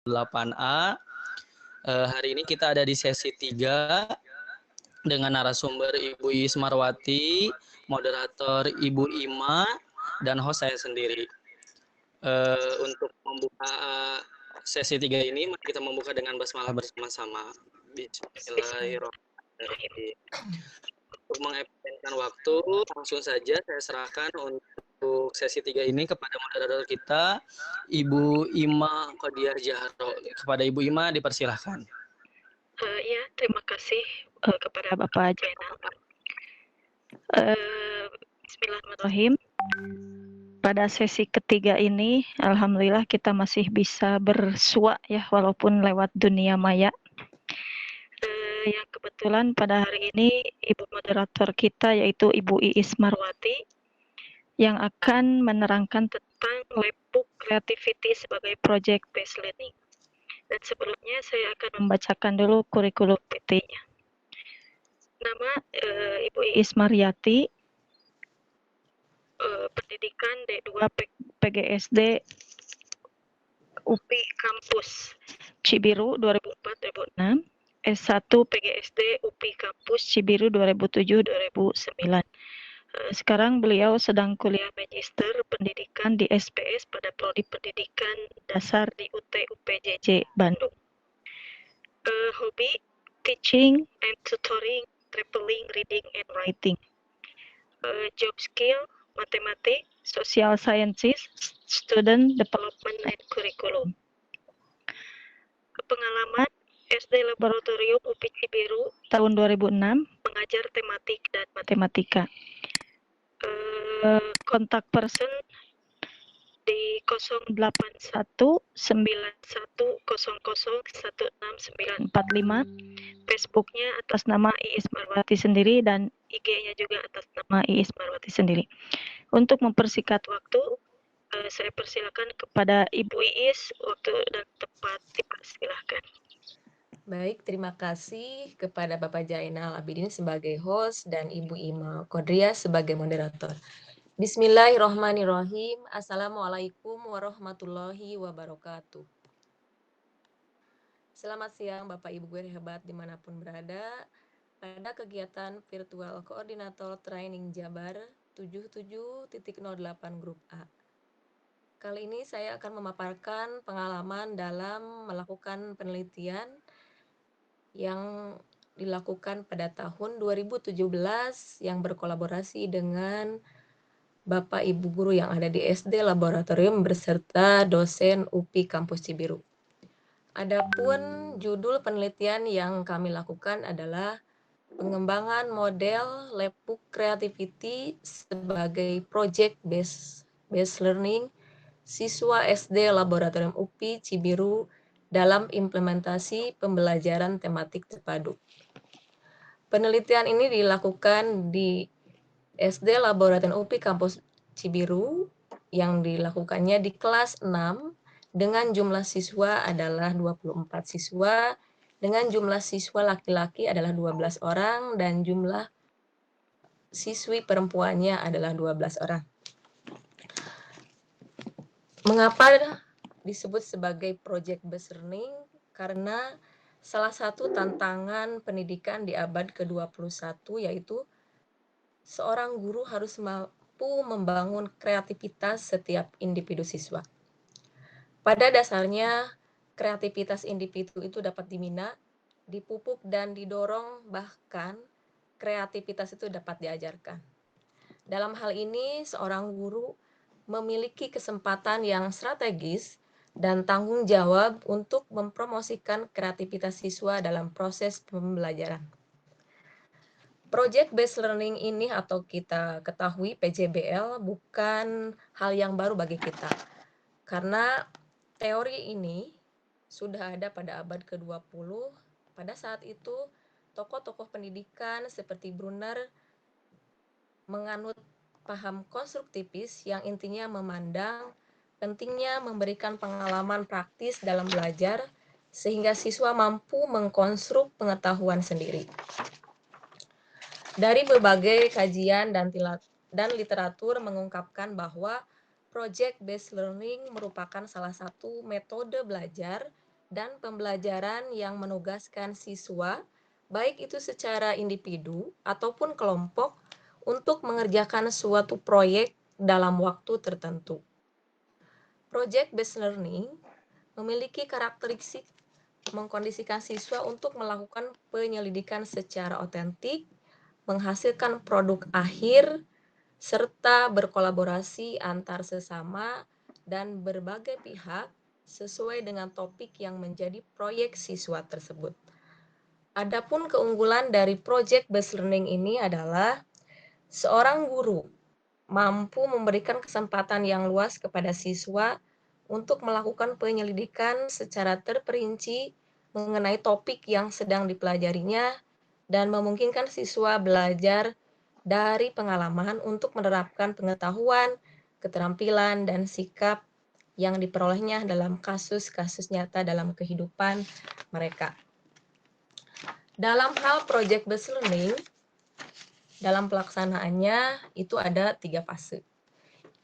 8A. Hari ini kita ada di sesi 3 dengan narasumber Ibu Iis Marwati, moderator Ibu Ima, dan host saya sendiri. Untuk membuka sesi 3 ini, mari kita membuka dengan basmalah bersama-sama. Bismillahirrahmanirrahim. Untuk mengefisienkan waktu, langsung saja saya serahkan untuk sesi 3 ini kepada moderator kita, Ibu Ima Qodiah Jahro. Kepada Ibu Ima dipersilahkan. Ya, terima kasih kepada Bapak Jainal. Bismillahirrahmanirrahim. Pada sesi ketiga ini, alhamdulillah kita masih bisa bersua ya, walaupun lewat dunia maya. Yang kebetulan pada hari ini Ibu moderator kita yaitu Ibu Iis Marwati yang akan menerangkan tentang Labbook Creativity sebagai Project Based Learning. Dan sebelumnya saya akan membacakan dulu kurikulum PT-nya. Nama Ibu Iis Marwati, pendidikan D2 PGSD UPI Kampus Cibiru 2004-2006, S1 PGSD UPI Kampus Cibiru 2007-2009. Sekarang beliau sedang kuliah magister pendidikan di SPS pada Prodi Pendidikan Dasar di UT UPJJ Bandung. Hobi teaching and tutoring, traveling, reading and writing. Job skill matematik, social sciences, student development and curriculum. Pengalaman SD Laboratorium UPI Cibiru tahun 2006 mengajar tematik dan matematika. Kontak person di 081910016945. Facebooknya atas nama Iis Marwati sendiri dan IG-nya juga atas nama Iis Marwati sendiri. Untuk mempersingkat waktu, saya persilakan kepada Ibu Iis, waktu dan tempat dipersilahkan. Baik, terima kasih kepada Bapak Jainal Abidin sebagai host dan Ibu Ima Qodiah sebagai moderator. Bismillahirrahmanirrahim. Assalamualaikum warahmatullahi wabarakatuh. Selamat siang Bapak Ibu guru hebat dimanapun berada. Pada kegiatan virtual koordinator training Jabar 77.08 grup A. Kali ini saya akan memaparkan pengalaman dalam melakukan penelitian yang dilakukan pada tahun 2017 yang berkolaborasi dengan Bapak Ibu guru yang ada di SD Laboratorium beserta dosen UPI Kampus Cibiru. Adapun judul penelitian yang kami lakukan adalah pengembangan model Labbook Creativity sebagai project based learning siswa SD Laboratorium UPI Cibiru dalam implementasi pembelajaran tematik terpadu. Penelitian ini dilakukan di SD Laboratorium UPI Kampus Cibiru yang dilakukannya di kelas 6 dengan jumlah siswa adalah 24 siswa, dengan jumlah siswa laki-laki adalah 12 orang dan jumlah siswi perempuannya adalah 12 orang. Mengapa disebut sebagai project based learning? Karena salah satu tantangan pendidikan di abad ke-21 yaitu seorang guru harus mampu membangun kreativitas setiap individu siswa. Pada dasarnya, kreativitas individu itu dapat dibina, dipupuk dan didorong, bahkan kreativitas itu dapat diajarkan. Dalam hal ini, seorang guru memiliki kesempatan yang strategis dan tanggung jawab untuk mempromosikan kreativitas siswa dalam proses pembelajaran. Project Based Learning ini atau kita ketahui PJBL bukan hal yang baru bagi kita. Karena teori ini sudah ada pada abad ke-20. Pada saat itu tokoh-tokoh pendidikan seperti Brunner menganut paham konstruktivis yang intinya memandang pentingnya memberikan pengalaman praktis dalam belajar sehingga siswa mampu mengkonstruk pengetahuan sendiri. Dari berbagai kajian dan literatur mengungkapkan bahwa project based learning merupakan salah satu metode belajar dan pembelajaran yang menugaskan siswa, baik itu secara individu ataupun kelompok, untuk mengerjakan suatu proyek dalam waktu tertentu. Project-based learning memiliki karakteristik mengkondisikan siswa untuk melakukan penyelidikan secara otentik, menghasilkan produk akhir, serta berkolaborasi antar sesama dan berbagai pihak sesuai dengan topik yang menjadi proyek siswa tersebut. Adapun keunggulan dari project-based learning ini adalah seorang guru mampu memberikan kesempatan yang luas kepada siswa untuk melakukan penyelidikan secara terperinci mengenai topik yang sedang dipelajarinya dan memungkinkan siswa belajar dari pengalaman untuk menerapkan pengetahuan, keterampilan, dan sikap yang diperolehnya dalam kasus-kasus nyata dalam kehidupan mereka. Dalam hal project-based learning, dalam pelaksanaannya itu ada 3 fase.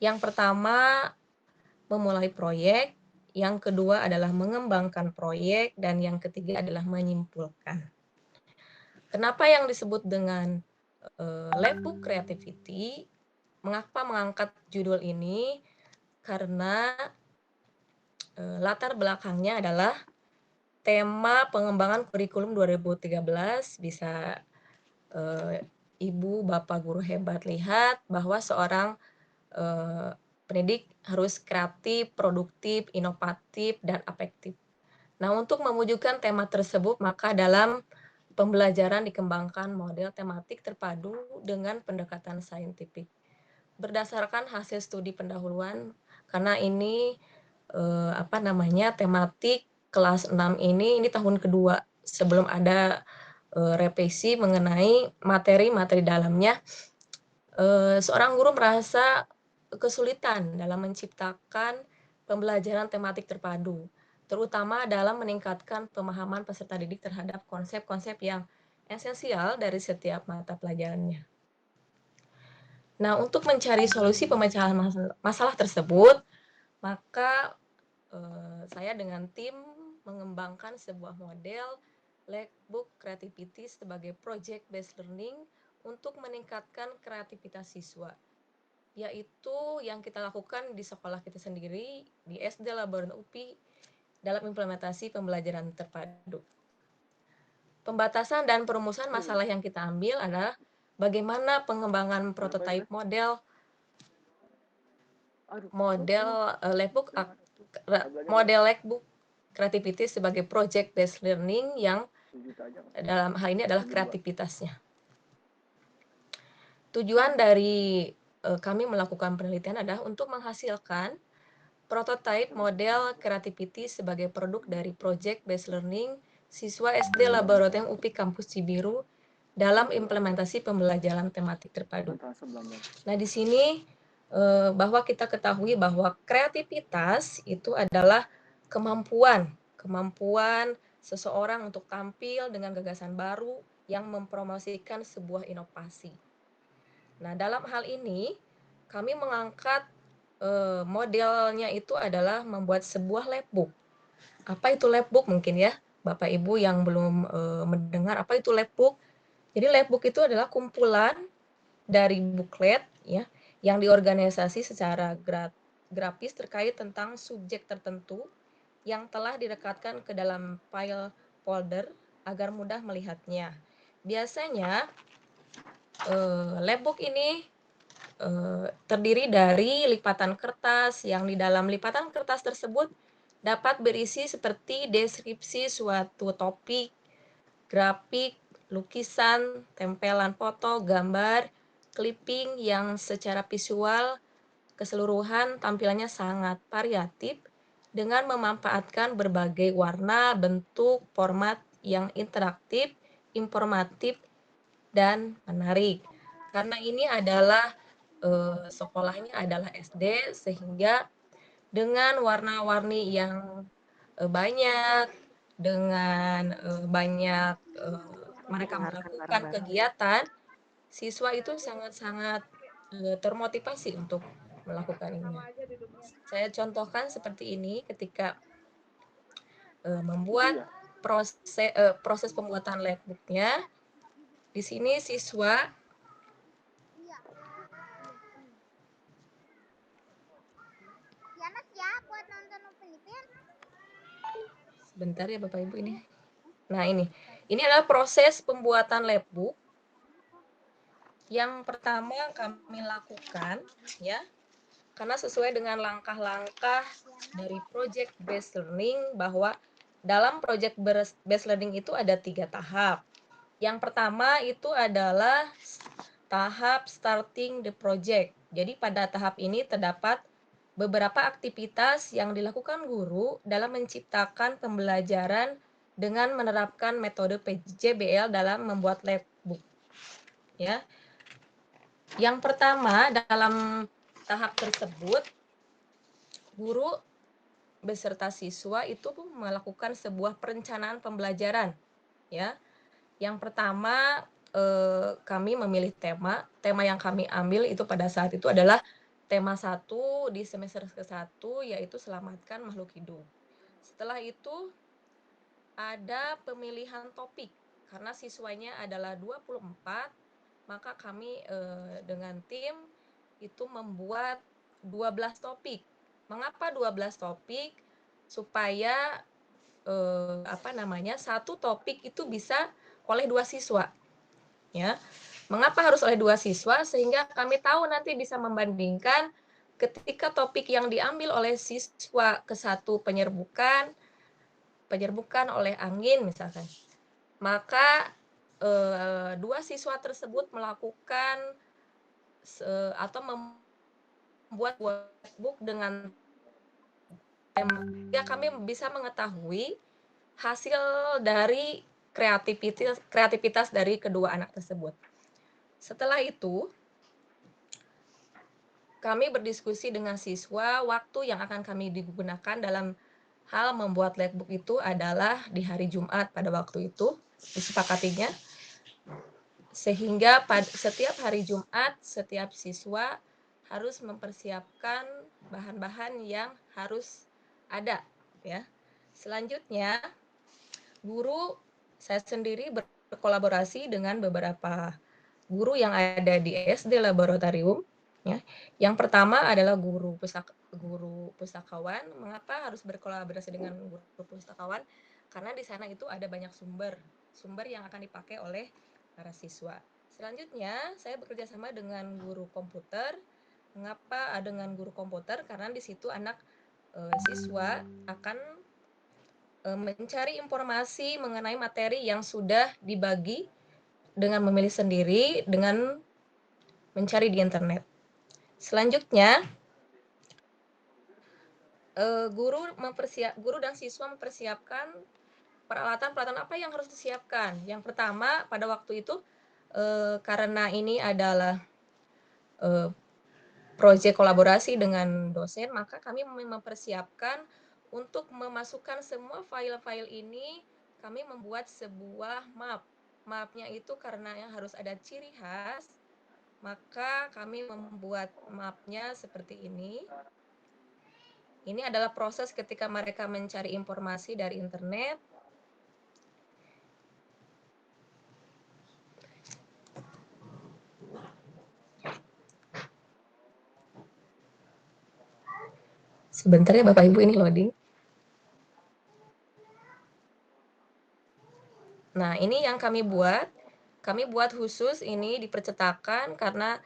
Yang pertama, memulai proyek, yang kedua adalah mengembangkan proyek, dan yang ketiga adalah menyimpulkan. Kenapa yang disebut dengan Labbook Creativity? Mengapa mengangkat judul ini? Karena latar belakangnya adalah tema pengembangan kurikulum 2013. Bisa Ibu, Bapak guru hebat lihat bahwa seorang pendidik harus kreatif, produktif, inovatif, dan afektif. Nah, untuk mewujudkan tema tersebut, maka dalam pembelajaran dikembangkan model tematik terpadu dengan pendekatan saintifik. Berdasarkan hasil studi pendahuluan, karena ini tematik kelas 6 ini tahun kedua sebelum ada revisi mengenai materi-materi dalamnya. Seorang guru merasa kesulitan dalam menciptakan pembelajaran tematik terpadu, terutama dalam meningkatkan pemahaman peserta didik terhadap konsep-konsep yang esensial dari setiap mata pelajarannya. Nah, untuk mencari solusi pemecahan masalah tersebut, maka saya dengan tim mengembangkan sebuah model Labbook Creativity sebagai project-based learning untuk meningkatkan kreativitas siswa, yaitu yang kita lakukan di sekolah kita sendiri, di SD Laboran UPI, dalam implementasi pembelajaran terpadu. Pembatasan dan perumusan masalah yang kita ambil adalah bagaimana pengembangan prototipe model Labbook Creativity sebagai project-based learning yang dalam hal ini adalah kreativitasnya. Tujuan dari kami melakukan penelitian adalah untuk menghasilkan prototipe model creativity sebagai produk dari project-based learning siswa SD Laboratorium UPI Kampus Cibiru dalam implementasi pembelajaran tematik terpadu. Nah, di sini bahwa kita ketahui bahwa kreativitas itu adalah kemampuan seseorang untuk tampil dengan gagasan baru yang mempromosikan sebuah inovasi. Nah, dalam hal ini kami mengangkat modelnya itu adalah membuat sebuah labbook. Apa itu labbook mungkin ya, Bapak Ibu yang belum mendengar apa itu labbook. Jadi labbook itu adalah kumpulan dari buklet ya yang diorganisasi secara grafis terkait tentang subjek tertentu yang telah direkatkan ke dalam file folder agar mudah melihatnya. Biasanya labbook ini terdiri dari lipatan kertas yang di dalam lipatan kertas tersebut dapat berisi seperti deskripsi suatu topik, grafik, lukisan, tempelan foto, gambar, clipping yang secara visual keseluruhan tampilannya sangat variatif dengan memanfaatkan berbagai warna, bentuk, format yang interaktif, informatif, dan menarik. Karena ini adalah sekolahnya adalah SD, sehingga dengan warna-warni yang banyak, dengan banyak mereka melakukan kegiatan, siswa itu sangat-sangat termotivasi untuk melakukan ini. Saya contohkan seperti ini ketika membuat proses pembuatan labbooknya. Di sini siswa sebentar ya Bapak Ibu ini. Nah ini adalah proses pembuatan labbook. Yang pertama kami lakukan ya, karena sesuai dengan langkah-langkah dari project based learning bahwa dalam project based learning itu ada 3 tahap. Yang pertama itu adalah tahap starting the project. Jadi pada tahap ini terdapat beberapa aktivitas yang dilakukan guru dalam menciptakan pembelajaran dengan menerapkan metode PJBL dalam membuat labbook. Ya. Yang pertama dalam tahap tersebut, guru beserta siswa itu melakukan sebuah perencanaan pembelajaran. Ya. Yang pertama kami memilih tema yang kami ambil itu pada saat itu adalah tema 1 di semester ke-1 yaitu selamatkan makhluk hidup. Setelah itu ada pemilihan topik karena siswanya adalah 24, maka kami dengan tim itu membuat 12 topik. Mengapa 12 topik? Supaya satu topik itu bisa oleh 2 siswa. Ya. Mengapa harus oleh 2 siswa? Sehingga kami tahu nanti bisa membandingkan ketika topik yang diambil oleh siswa ke-1 penyerbukan oleh angin misalkan. Maka 2 siswa tersebut melakukan atau membuat workbook dengan ya kami bisa mengetahui hasil dari kreativitas dari kedua anak tersebut. Setelah itu, kami berdiskusi dengan siswa, waktu yang akan kami digunakan dalam hal membuat labbook itu adalah di hari Jumat pada waktu itu, disepakatinya. Sehingga setiap hari Jumat, setiap siswa harus mempersiapkan bahan-bahan yang harus ada. Ya. Selanjutnya, guru saya sendiri berkolaborasi dengan beberapa guru yang ada di SD Laboratorium. Ya. Yang pertama adalah guru pustakawan. Mengapa harus berkolaborasi dengan guru pustakawan? Karena di sana itu ada banyak sumber yang akan dipakai oleh para siswa. Selanjutnya, saya bekerja sama dengan guru komputer. Mengapa dengan guru komputer? Karena di situ anak siswa akan mencari informasi mengenai materi yang sudah dibagi dengan memilih sendiri, dengan mencari di internet. Selanjutnya, guru dan siswa mempersiapkan peralatan apa yang harus disiapkan. Yang pertama, pada waktu itu, karena ini adalah proyek kolaborasi dengan dosen, maka kami mempersiapkan untuk memasukkan semua file-file ini, kami membuat sebuah map. Mapnya itu karena yang harus ada ciri khas, maka kami membuat mapnya seperti ini. Ini adalah proses ketika mereka mencari informasi dari internet. Sebentar ya Bapak Ibu, ini loading. Nah, ini yang kami buat. Kami buat khusus ini di percetakan karena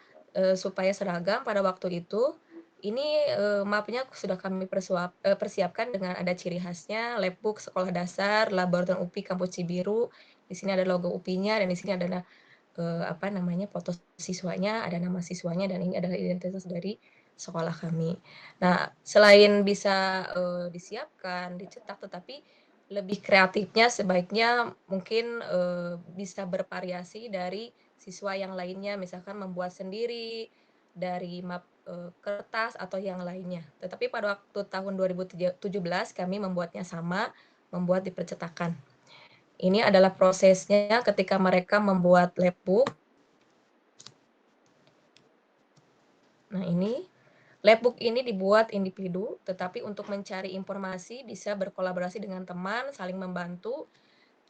supaya seragam pada waktu itu. Ini mapnya sudah kami persiapkan dengan ada ciri khasnya, labbook sekolah dasar, laboratorium UPI Kampus Cibiru. Di sini ada logo UPI-nya dan di sini ada foto siswanya, ada nama siswanya, dan ini adalah identitas dari sekolah kami. Nah, selain bisa disiapkan, dicetak, tetapi lebih kreatifnya sebaiknya mungkin bisa bervariasi dari siswa yang lainnya, misalkan membuat sendiri dari map kertas atau yang lainnya. Tetapi pada waktu tahun 2017 kami membuatnya sama, membuat di percetakan. Ini adalah prosesnya ketika mereka membuat labbook. Nah, ini Labbook ini dibuat individu, tetapi untuk mencari informasi bisa berkolaborasi dengan teman, saling membantu.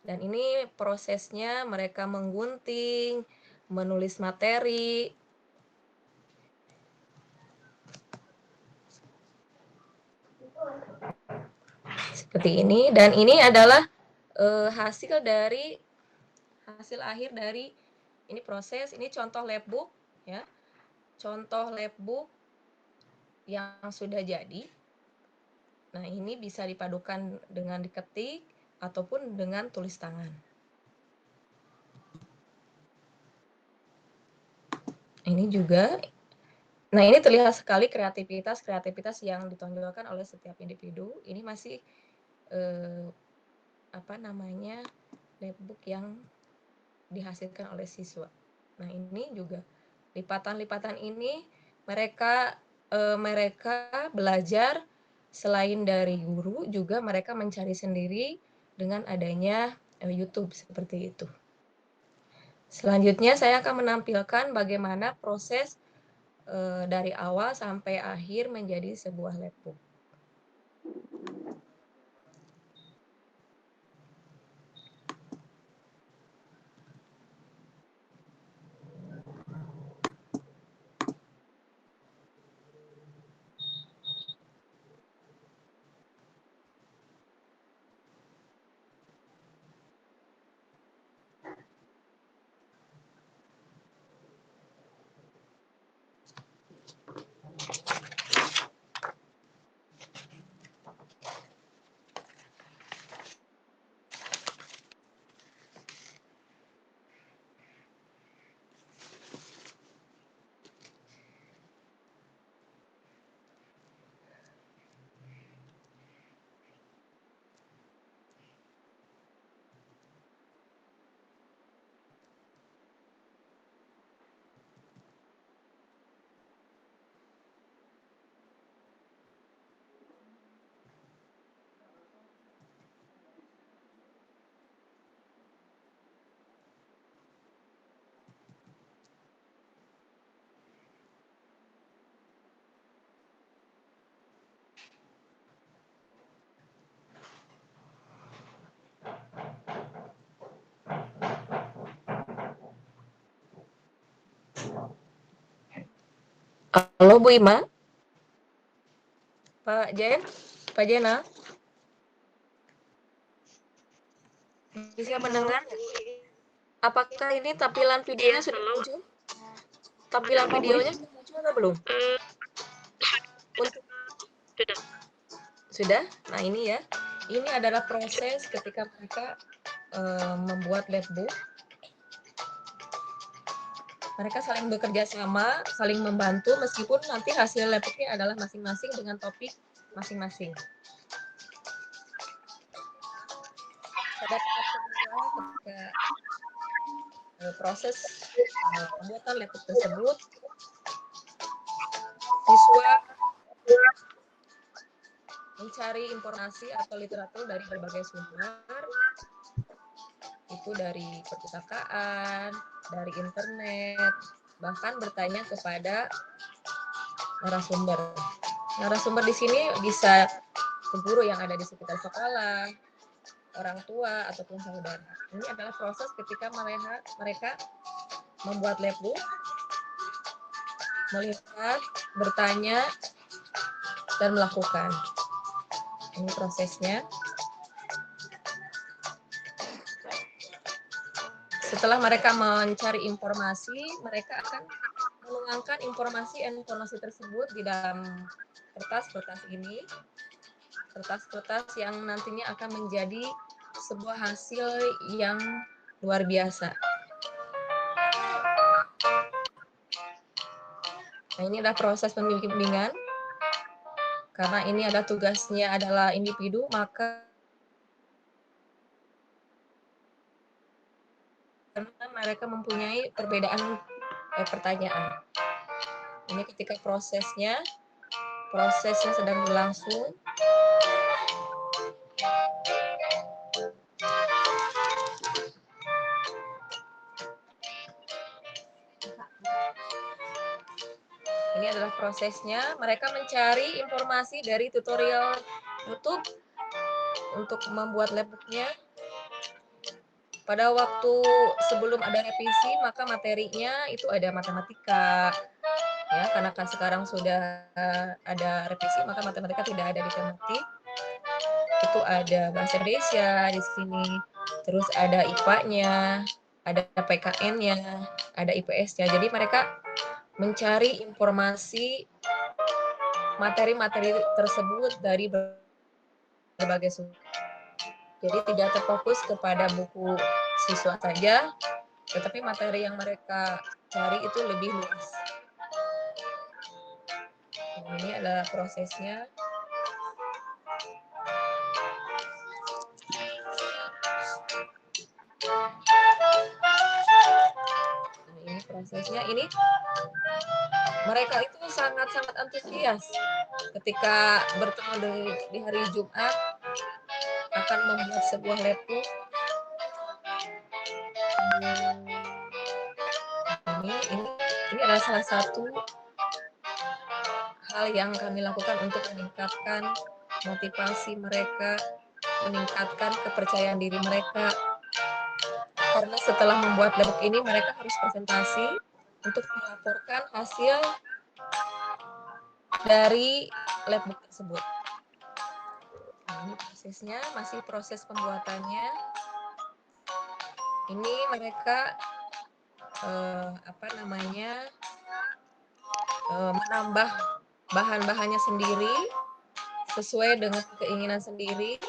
Dan ini prosesnya mereka menggunting, menulis materi. Seperti ini, dan ini adalah hasil akhir dari ini proses, ini contoh labbook ya. Contoh labbook yang sudah jadi. Nah, ini bisa dipadukan dengan diketik ataupun dengan tulis tangan. Ini juga, nah ini terlihat sekali kreativitas yang ditonjolkan oleh setiap individu. Ini masih labbook yang dihasilkan oleh siswa. Nah, ini juga lipatan-lipatan ini mereka belajar selain dari guru, juga mereka mencari sendiri dengan adanya YouTube seperti itu. Selanjutnya saya akan menampilkan bagaimana proses dari awal sampai akhir menjadi sebuah labbook. Halo Bu Ima, Pak Jena, bisa mendengar? Apakah ini tampilan videonya sudah muncul? Tampilan videonya sudah muncul atau belum? Sudah? Nah, ini ya. Ini adalah proses ketika mereka membuat labbook. Mereka saling bekerja sama, saling membantu, meskipun nanti hasil labbooknya adalah masing-masing dengan topik masing-masing. Pada tahap kedua, ketika proses pembuatan labbook tersebut, siswa mencari informasi atau literatur dari berbagai sumber, itu dari perpustakaan, dari internet, bahkan bertanya kepada narasumber. Narasumber di sini bisa guru yang ada di sekitar sekolah, orang tua, ataupun saudara. Ini adalah proses ketika mereka membuat labbook, melihat, bertanya, dan melakukan. Ini prosesnya. Setelah mereka mencari informasi, mereka akan menuangkan informasi tersebut di dalam kertas-kertas ini. Kertas-kertas yang nantinya akan menjadi sebuah hasil yang luar biasa. Nah, ini adalah proses pembimbingan. Karena ini adalah tugasnya adalah individu, maka karena mereka mempunyai perbedaan pertanyaan. Ini ketika prosesnya sedang berlangsung. Ini ini adalah prosesnya. Mereka mencari informasi dari tutorial YouTube untuk membuat labbooknya. Pada waktu sebelum ada revisi, maka materinya itu ada matematika. Ya, karena kan sekarang sudah ada revisi, maka matematika tidak ada di tematik. Itu ada bahasa Indonesia di sini, terus ada IPA-nya, ada PKN-nya, ada IPS-nya. Jadi mereka mencari informasi materi-materi tersebut dari berbagai sumber. Jadi tidak terfokus kepada buku siswa saja, tetapi materi yang mereka cari itu lebih luas. Nah, ini adalah prosesnya. Nah, ini prosesnya. Ini mereka itu sangat-sangat antusias ketika bertemu di hari Jumat akan membuat sebuah labbook. Ini adalah salah satu hal yang kami lakukan untuk meningkatkan motivasi mereka, meningkatkan kepercayaan diri mereka. Karena setelah membuat labbook ini, mereka harus presentasi untuk melaporkan hasil dari labbook tersebut. Nah, ini prosesnya, masih proses pembuatannya. Ini mereka menambah bahan-bahannya sendiri sesuai dengan keinginan sendiri.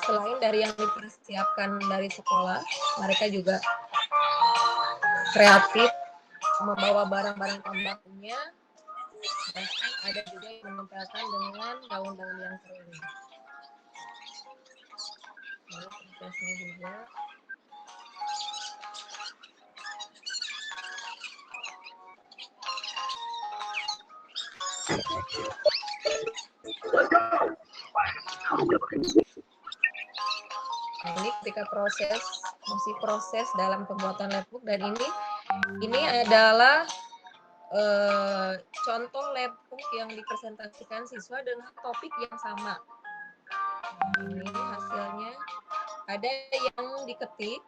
Selain dari yang dipersiapkan dari sekolah, mereka juga kreatif membawa barang-barang tambahannya. Bahkan ada juga yang menempelkan dengan daun-daun yang kering. Lalu prosesnya juga. Nah, ini ketika masih proses dalam pembuatan labbook, dan ini adalah contoh labbook yang dipresentasikan siswa dengan topik yang sama. Ini hasilnya. Ada yang diketik.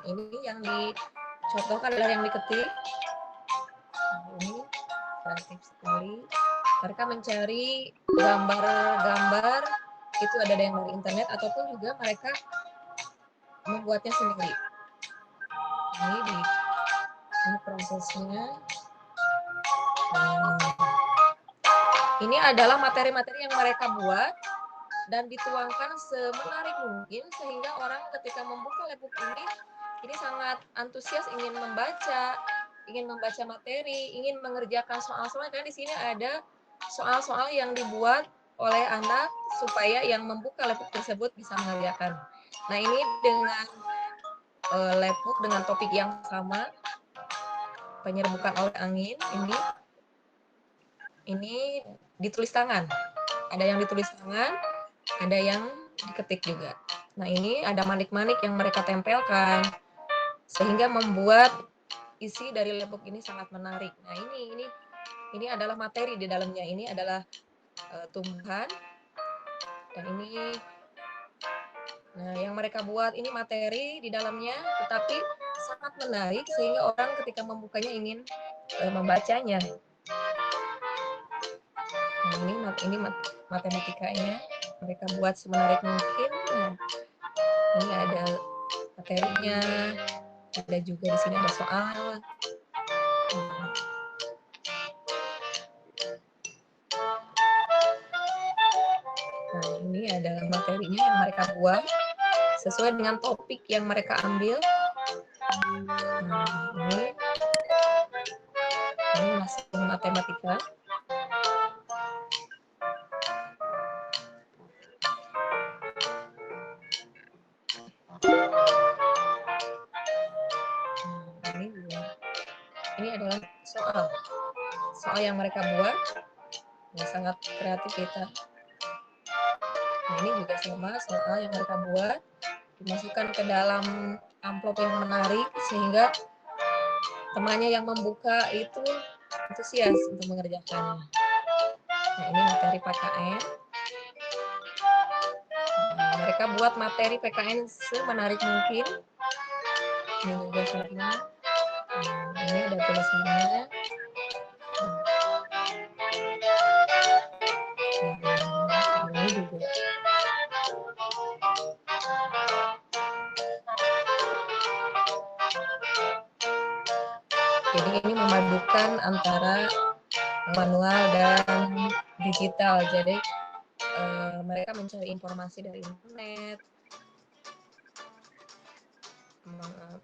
Ini yang dicontohkan adalah yang diketik. Ini kreatif sekali. Mereka mencari gambar-gambar, itu ada yang dari internet ataupun juga mereka membuatnya sendiri. Ini prosesnya. Ini adalah materi-materi yang mereka buat dan dituangkan semenarik mungkin sehingga orang ketika membuka labbook ini sangat antusias ingin membaca materi, ingin mengerjakan soal-soal, karena di sini ada soal-soal yang dibuat oleh anak supaya yang membuka labbook tersebut bisa mengerjakan. Nah, ini dengan labbook dengan topik yang sama, penyerbukan oleh angin, ini ditulis tangan. Ada yang ditulis tangan, ada yang diketik juga. Nah, ini ada manik-manik yang mereka tempelkan sehingga membuat isi dari labbook ini sangat menarik. Nah, ini adalah materi di dalamnya. Ini adalah tumbuhan, dan ini yang mereka buat ini materi di dalamnya, tetapi sangat menarik sehingga orang ketika membukanya ingin membacanya. Nah, ini matematikanya mereka buat semenarik mungkin. Nah, ini ada materinya, ada juga di sini ada soal. Nah, ini adalah materinya yang mereka buat sesuai dengan topik yang mereka ambil. Nah, ini masih matematika. Ini adalah soal yang mereka buat, yang sangat kreatif kita. Nah, ini juga sama soal yang mereka buat, dimasukkan ke dalam amplop yang menarik sehingga temannya yang membuka itu antusias untuk mengerjakannya. Nah, ini materi PKN. Nah, mereka buat materi PKN semenarik mungkin. Ini juga sama. Ini ada tulisannya. Ini juga. Jadi ini memadukan antara manual dan digital. Jadi mereka mencari informasi dari internet,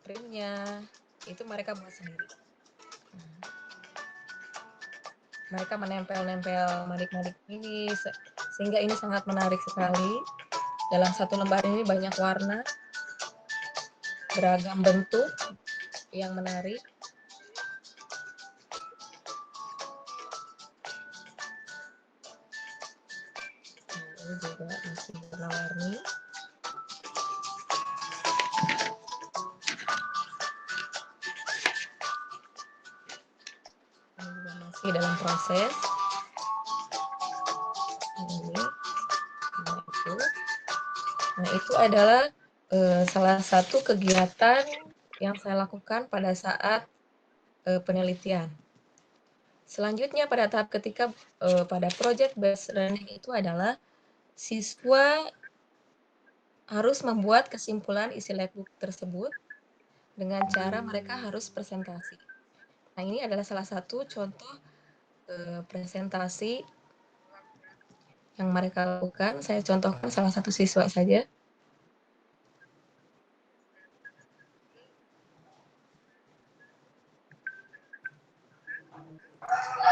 printnya itu mereka buat sendiri. Mereka menempel-nempel manik-manik ini sehingga ini sangat menarik sekali. Dalam satu lembar ini banyak warna, beragam bentuk yang menarik. Ini juga masih warna-warni. Ini juga masih dalam proses. Nah, itu adalah salah satu kegiatan yang saya lakukan pada saat penelitian. Selanjutnya pada tahap ketika pada project based learning itu adalah siswa harus membuat kesimpulan isi labbook tersebut dengan cara mereka harus presentasi. Nah, ini adalah salah satu contoh presentasi yang mereka lakukan. Saya contohkan salah satu siswa saja.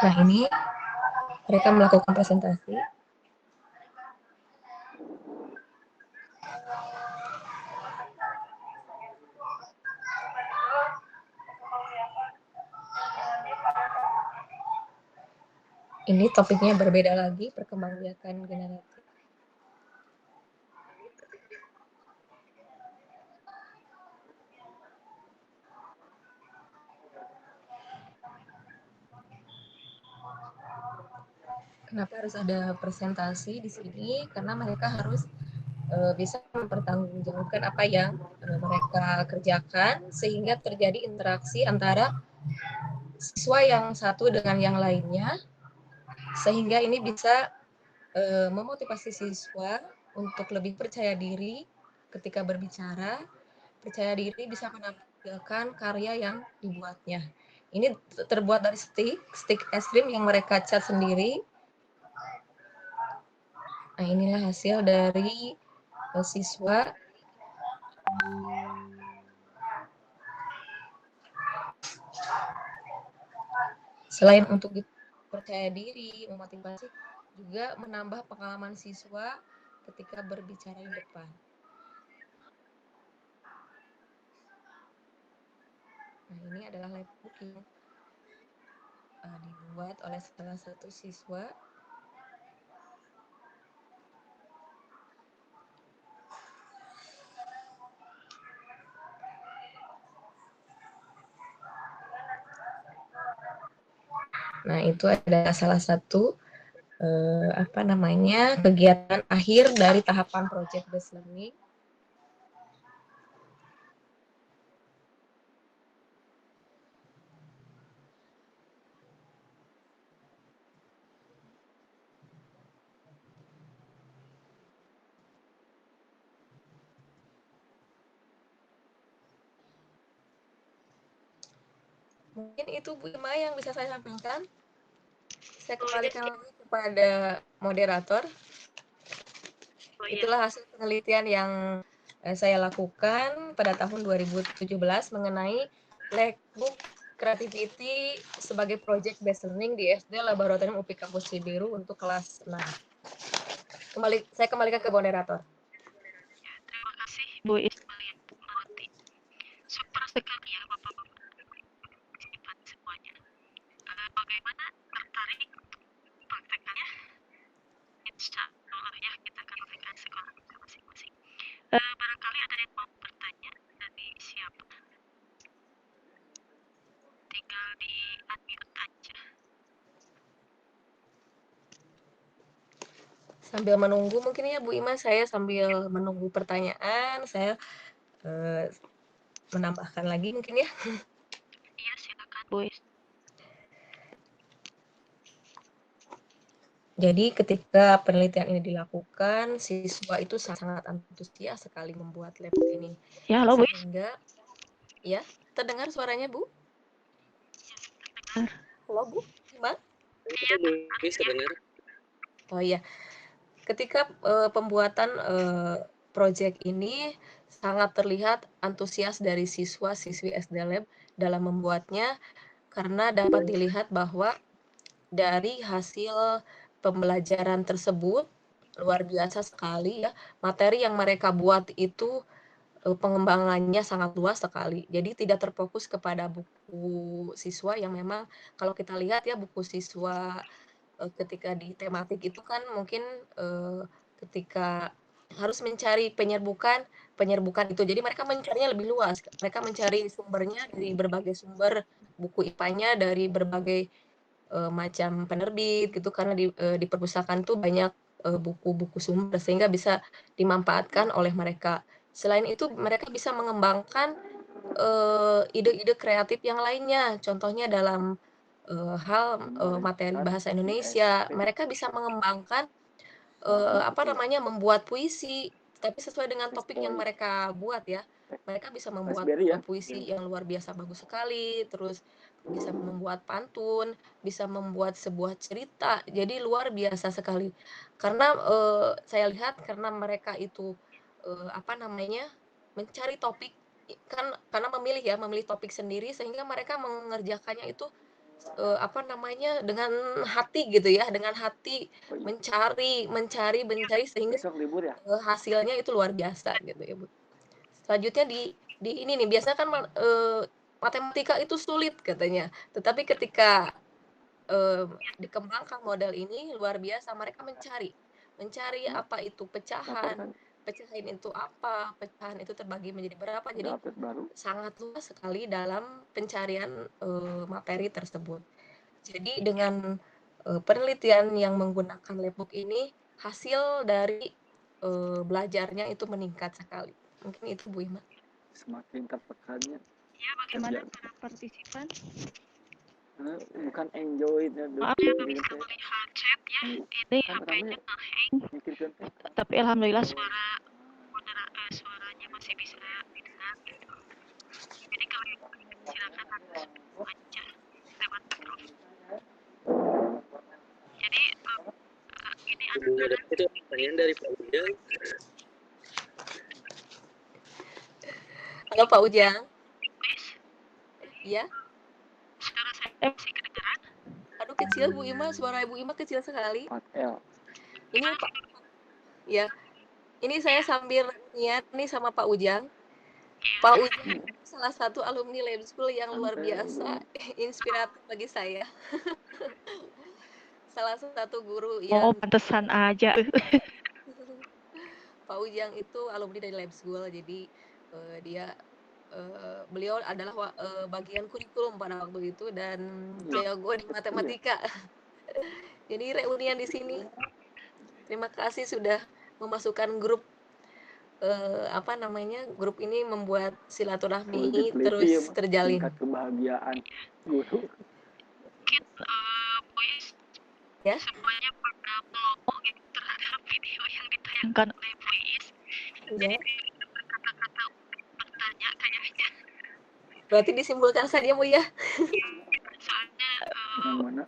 Nah, ini mereka melakukan presentasi. Ini topiknya berbeda lagi, perkembangbiakan generatif. Kenapa harus ada presentasi di sini? Karena mereka harus bisa mempertanggungjawabkan apa yang mereka kerjakan sehingga terjadi interaksi antara siswa yang satu dengan yang lainnya, sehingga ini bisa memotivasi siswa untuk lebih percaya diri ketika berbicara, percaya diri bisa menampilkan karya yang dibuatnya. Ini terbuat dari stick es krim yang mereka cat sendiri. Nah, inilah hasil dari siswa. Selain untuk percaya diri, memotivasi, juga menambah pengalaman siswa ketika berbicara di depan. Nah, ini adalah labbook yang dibuat oleh salah satu siswa. Nah, itu adalah salah satu kegiatan akhir dari tahapan project based learning. Mungkin itu Bu Ima yang bisa saya sampaikan. Saya kembalikan lagi kepada moderator. Itulah hasil penelitian yang saya lakukan pada tahun 2017 mengenai labbook creativity sebagai project based learning di SD Laboratorium UPI Kampus Cibiru untuk kelas 6. Saya kembalikan ke moderator. Terima kasih Bu Ismawati. Super sekali ya Bapak-Bapak semuanya. Bagaimana tertarik untuk prakteknya? Insya Allah ya kita akan praktekkan sekolah kita masing-masing. Barangkali ada yang mau bertanya dari siapa? Tinggal di unmute aja. Sambil menunggu mungkin ya Bu Ima, saya sambil menunggu pertanyaan, saya menambahkan lagi mungkin ya. Iya, silakan Bu. Jadi ketika penelitian ini dilakukan, siswa itu sangat antusias sekali membuat lab ini. Ya, halo Bu. Sehingga, ya, terdengar suaranya Bu? Halo Bu, Ima? Iya, bisa dengar. Oh iya, ketika pembuatan proyek ini sangat terlihat antusias dari siswa-siswi SD Lab dalam membuatnya, karena dapat dilihat bahwa dari hasil pembelajaran tersebut luar biasa sekali ya, materi yang mereka buat itu pengembangannya sangat luas sekali. Jadi tidak terfokus kepada buku siswa yang memang kalau kita lihat ya buku siswa ketika di tematik itu kan mungkin ketika harus mencari penyerbukan itu. Jadi mereka mencarinya lebih luas. Mereka mencari sumbernya dari berbagai sumber, buku IPA-nya dari berbagai macam penerbit gitu, karena di perpustakaan tuh banyak buku-buku sumber sehingga bisa dimanfaatkan oleh mereka. Selain itu mereka bisa mengembangkan ide-ide kreatif yang lainnya. Contohnya dalam hal materi bahasa Indonesia, mereka bisa mengembangkan membuat puisi, tapi sesuai dengan topik yang mereka buat ya. Mereka bisa membuat puisi yang luar biasa bagus sekali, terus bisa membuat pantun, bisa membuat sebuah cerita. Jadi luar biasa sekali. Karena saya lihat karena mereka itu mencari topik kan karena memilih topik sendiri sehingga mereka mengerjakannya itu dengan hati gitu ya, dengan hati mencari sehingga hasilnya itu luar biasa gitu ya, Bu. Selanjutnya di ini nih, biasanya kan matematika itu sulit katanya, tetapi ketika dikembangkan model ini luar biasa, mereka mencari apa itu pecahan itu apa, pecahan itu terbagi menjadi berapa, jadi sangat luas sekali dalam pencarian materi tersebut. Jadi dengan penelitian yang menggunakan labbook ini, hasil dari belajarnya itu meningkat sekali. Mungkin itu Bu Ima. Semakin tertekannya. Ya, bagaimana para partisipan? Bukan enjoy Maaf ya, nggak bisa melihat chat ya. Ini HP-nya nge-hang. Tapi alhamdulillah suaranya masih bisa didengar gitu. Jadi kalau silakan langsung aja lewat mikrofon. Jadi ini Ada pertanyaan dari Pak Ujang. Halo Pak Ujang. Iya. Suara saya masih kedengaran? Aduh kecil Bu Ima, suara Ibu Ima kecil sekali. 4L. Ini Pak. Ya. Ini saya sambil niat nih sama Pak Ujang. Pak Ujang salah satu alumni Lab School yang luar biasa, inspiratif bagi saya. Salah satu guru yang pantesan aja. Pak Ujang itu alumni dari Lab School, jadi beliau adalah bagian kurikulum pada waktu itu dan jago di matematika. Jadi reunian di sini. Terima kasih sudah memasukkan grup grup ini membuat silaturahmi terus terjalin. Tingkat kebahagiaan guru. Mungkin Ya. semuanya pada melongo gitu terhadap video yang ditayangkan oleh Bu Iis. Jadi berkata-kata bertanya kayaknya. Berarti disimpulkan saja Bu ya. Soalnya Yang mana?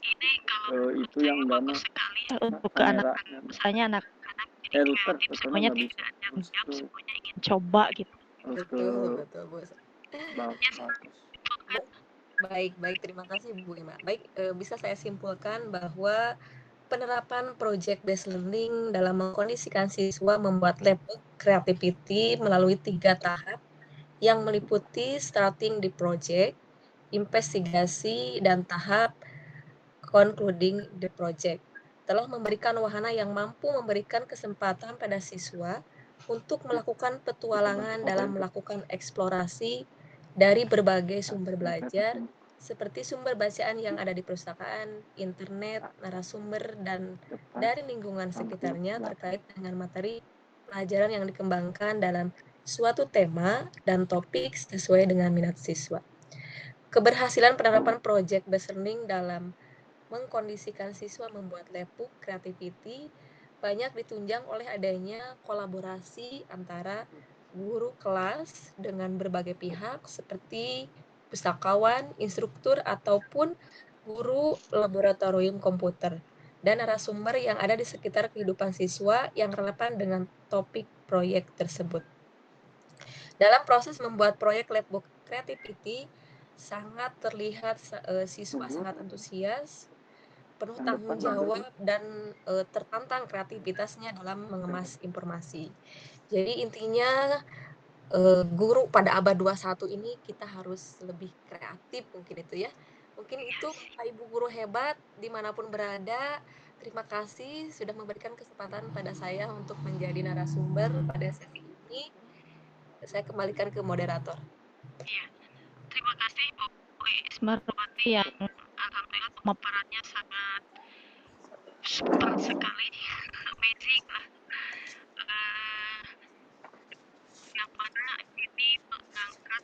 ini kalau Itu yang bagus sekali untuk ke anak-anak, misalnya anak-anak jadi kreatif, semuanya tidak ada undang, semuanya ingin coba gitu. Betul Bu. Baik, terima kasih Bu Ima. Baik, bisa saya simpulkan bahwa penerapan project based learning dalam mengkondisikan siswa membuat labbook creativity melalui 3 tahap yang meliputi starting the project, investigasi, dan tahap concluding the project, telah memberikan wahana yang mampu memberikan kesempatan pada siswa untuk melakukan petualangan dalam melakukan eksplorasi dari berbagai sumber belajar seperti sumber bacaan yang ada di perpustakaan, internet, narasumber, dan Depan. dari lingkungan sekitarnya terkait dengan materi pelajaran yang dikembangkan dalam suatu tema dan topik sesuai dengan minat siswa. Keberhasilan penerapan Project Based Learning dalam mengkondisikan siswa membuat lab-book creativity banyak ditunjang oleh adanya kolaborasi antara guru kelas dengan berbagai pihak seperti pustakawan, instruktur, ataupun guru laboratorium komputer dan narasumber yang ada di sekitar kehidupan siswa yang relevan dengan topik proyek tersebut. Dalam proses membuat proyek Labbook Creativity, sangat terlihat siswa sangat antusias, penuh tanggung jawab, dan tertantang kreativitasnya dalam mengemas informasi. Jadi intinya guru pada abad 21 ini kita harus lebih kreatif mungkin itu ya. Mungkin itu Bapak Ibu guru hebat dimanapun berada. Terima kasih sudah memberikan kesempatan pada saya untuk menjadi narasumber pada sesi ini. Saya kembalikan ke moderator. Iya, terima kasih Bu Ismarwati yang alhamdulillah pemaparannya sangat super sekali, amazing lah. Yang mana ini mengangkat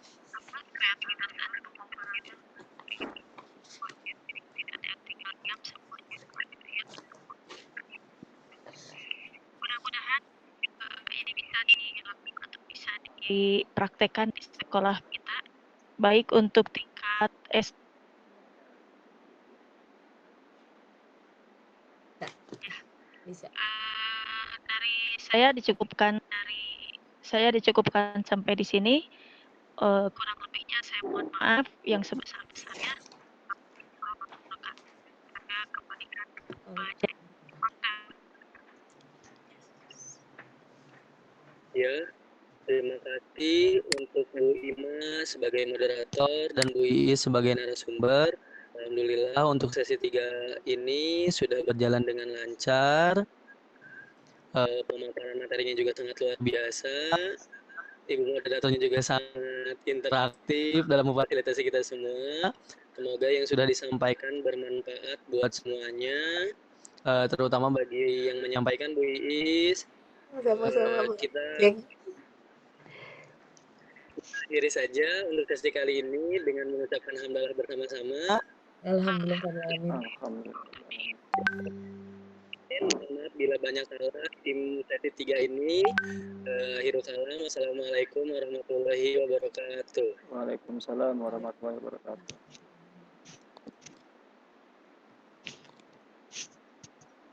kreativitas dan kemampuan tidak ada yang tinggal diam, semuanya ya. Mudah-mudahan ini bisa dilakukan atau bisa dipraktekkan di sekolah kita, baik untuk tingkat SD. Bisa. Dari saya dicukupkan sampai di sini. Kurang lebihnya saya mohon maaf yang sebesar-besarnya. Saya kembalikan kepada Ya, terima kasih untuk Bu Ima sebagai moderator dan Bu Iis sebagai narasumber. Alhamdulillah untuk sesi 3 ini sudah berjalan dengan lancar. Pemaparan materinya juga sangat luar biasa. Ibu moderatornya juga sangat interaktif dalam memfasilitasi kita semua. Semoga yang sudah disampaikan bermanfaat buat semuanya, terutama bagi yang menyampaikan Bu Iis. Sama-sama, Bu. Kita akhiri saja untuk sesi kali ini dengan mengucapkan hamdalah bersama-sama. Alhamdulillah. Alhamdulillah. Maaf bila banyak salah tim sesi 3 ini. Akhirul salam. Wassalamualaikum warahmatullahi wabarakatuh. Waalaikumsalam warahmatullahi wabarakatuh.